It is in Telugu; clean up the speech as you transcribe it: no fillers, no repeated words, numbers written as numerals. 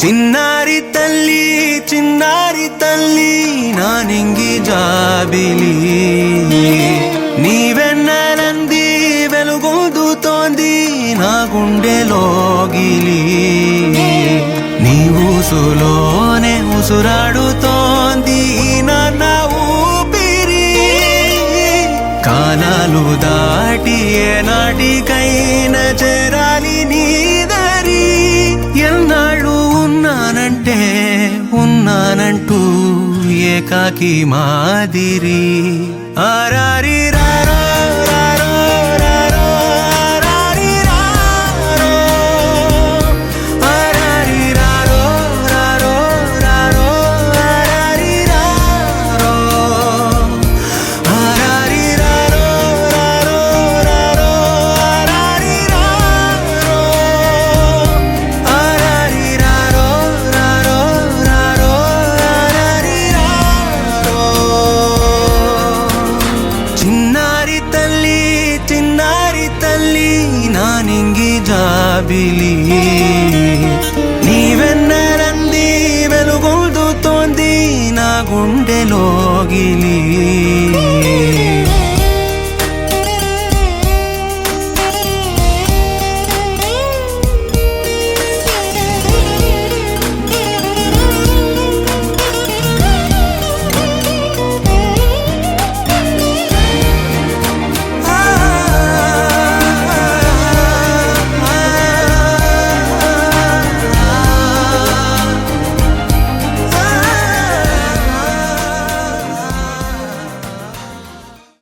చిన్నారి తల్లి నా నింగి జాబిలి నీవెన్నెలంది వెలుగొందుతోంది నా గుండెలోగిలి నీ ఊసులోనే ఉసురాడుతోంది నా ఊపిరి కాలాలు దాటి ఏనాటికైనా చేరాలి నీ దరి ఎన్నాళ్ళు ఉన్నానంటూ ఏకాకి మాదిరి ఆరారి రారో రారో రారో ఆరారి రారో ఆరారి రారో రారో రారో ఆరారి రారో ఆరారి రారో రారో రారో ఆరారి రారో ఆరారి రారో రారో రారో ఆరారి రారో చిన్నారి తల్లి నా నింగి జాబిలి నీవెన్నెలంది వెలుగొందుతోంది నా గుండెలోగిలి